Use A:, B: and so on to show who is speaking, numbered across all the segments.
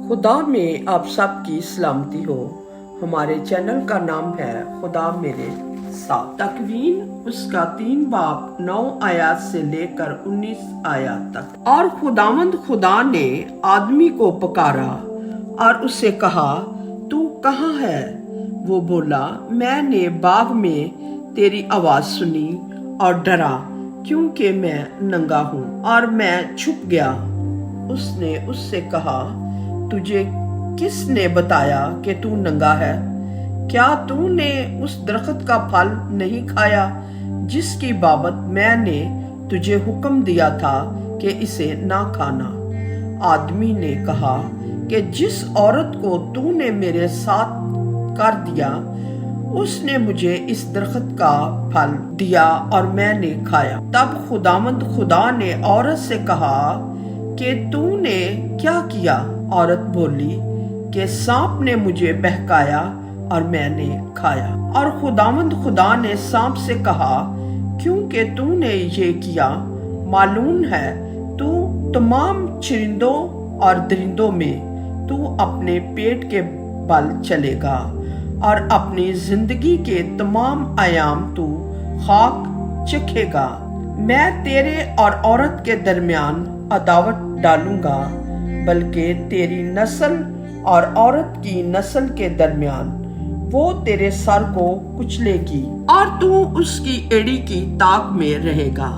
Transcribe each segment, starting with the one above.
A: खुदा में आप सबकी सलामती हो। हमारे चैनल का नाम है खुदा मेरे साथ। तकवीन उसका 3 बाब 9 आयत से लेकर 19 आयत तक। और खुदावंद खुदा ने आदमी को पुकारा और उससे कहा, तू कहाँ है? वो बोला, मैंने बाग में तेरी आवाज सुनी और डरा, क्योंकि मैं नंगा हूँ और मैं छुप गया। उसने उससे कहा, तुझे किसने बताया कि तू नंगा है? क्या तूने उस दरख्त का फल नहीं खाया जिसकी बाबत मैंने तुझे हुक्म दिया था कि इसे ना खाना? आदमी ने कहा कि जिस औरत को तूने मेरे साथ कर दिया, उसने मुझे इस दरख्त का फल दिया और मैंने खाया। तब खुदावंद खुदा ने औरत से कहा कि तूने क्या किया? औरत बोली कि सांप ने मुझे बहकाया और मैंने खाया। और खुदावंद खुदा ने सांप से कहा, क्योंकि तूने ये किया, मालूम है तू तमाम चरिंदों और दरिंदों में तू अपने पेट के बल चलेगा और अपनी जिंदगी के तमाम आयाम तू खाक चखेगा। मैं तेरे और औरत के दरमियान अदावत डालूंगा, बल्कि तेरी नस्ल और औरत की नस्ल के दरमियान वो तेरे सर को कुचलेगी और तू उसकी एड़ी की ताक में रहेगा।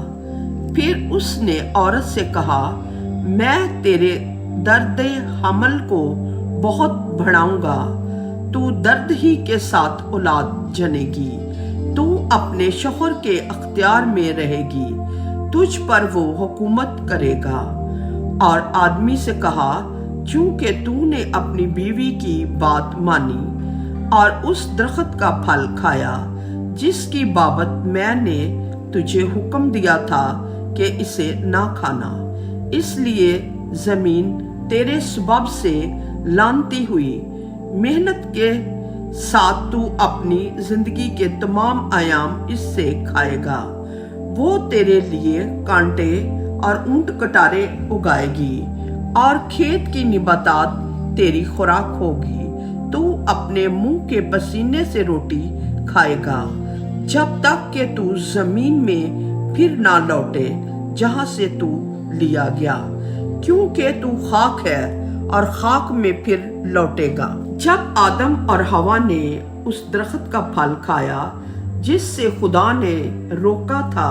A: फिर उसने औरत से कहा, मैं तेरे दर्द हमल को बहुत बढ़ाऊंगा, तू दर्द ही के साथ औलाद जनेगी, तू अपने शौहर के अख्तियार में रहेगी, तुझ पर वो हुकूमत करेगा। और आदमी से कहा, चूंकि तूने अपनी बीवी की बात मानी और उस दरख्त का फल खाया जिसकी बाबत मैंने तुझे हुक्म दिया था कि इसे ना खाना, इसलिए जमीन तेरे सबब से लानती हुई। मेहनत के साथ तू अपनी जिंदगी के तमाम आयाम इससे खाएगा। वो तेरे लिए कांटे और ऊंट कटारे उगाएगी और खेत की निबातात तेरी खुराक होगी। तू अपने मुंह के पसीने से रोटी खाएगा जब तक कि तू जमीन में फिर ना लौटे जहां से तू लिया गया, क्योंकि तू खाक है और खाक में फिर लौटेगा। जब आदम और हवा ने उस दरख्त का फल खाया जिससे खुदा ने रोका था,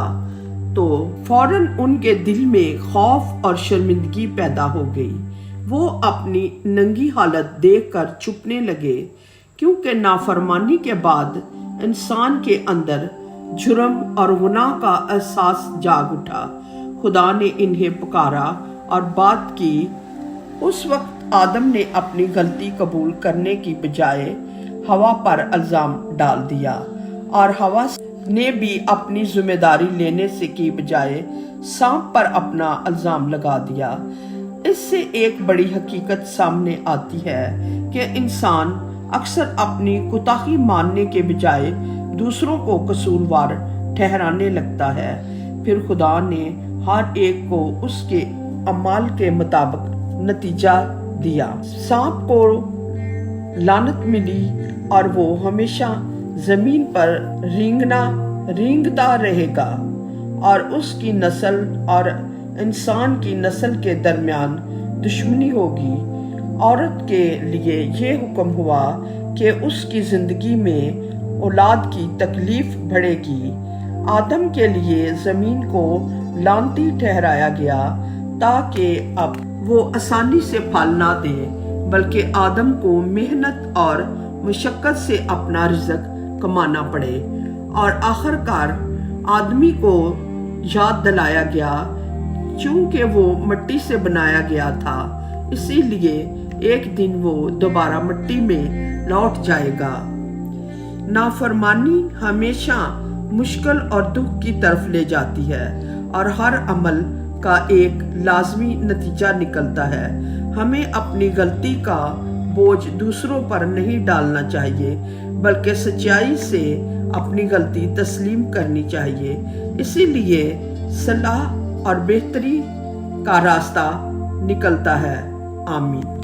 A: तो फौरन उनके दिल में खौफ और शर्मिंदगी पैदा हो गई। वो अपनी नंगी हालत देखकर छुपने लगे, क्योंकि नाफरमानी के बाद इंसान के अंदर जुर्म और गुनाह का एहसास जाग उठा। खुदा ने इन्हें पुकारा और बात की। उस वक्त आदम ने अपनी गलती कबूल करने की बजाय हवा पर इल्जाम डाल दिया और हवा ने भी अपनी जिम्मेदारी लेने से की बजाय सांप पर अपना इल्जाम लगा दिया। इससे एक बड़ी हकीकत सामने आती है कि इंसान अक्सर अपनी कोताही मानने के बजाय दूसरों को कसूरवार ठहराने लगता है। फिर खुदा ने हर एक को उसके अमाल के मुताबिक नतीजा दिया। सांप को लानत मिली और वो हमेशा जमीन पर रेंगता रहेगा और उसकी नस्ल और इंसान की नस्ल के दरमियान दुश्मनी होगी। औरत के लिए ये हुक्म हुआ कि उसकी जिंदगी में औलाद की तकलीफ बढ़ेगी। आदम के लिए जमीन को लानती ठहराया गया ताकि अब वो आसानी से फल ना दे, बल्कि आदम को मेहनत और मुशक्कत से अपना रिज़्क कमाना पड़े। और आखिरकार आदमी को याद दिलाया गया, चूंकि वो मिट्टी से बनाया गया था, इसीलिए एक दिन वो दोबारा मिट्टी में लौट जाएगा। नाफरमानी हमेशा मुश्किल और दुख की तरफ ले जाती है और हर अमल का एक लाजमी नतीजा निकलता है। हमें अपनी गलती का बोझ दूसरों पर नहीं डालना चाहिए, बल्कि सच्चाई से अपनी गलती तस्लीम करनी चाहिए। इसीलिए सलाह और बेहतरी का रास्ता निकलता है। आमीन।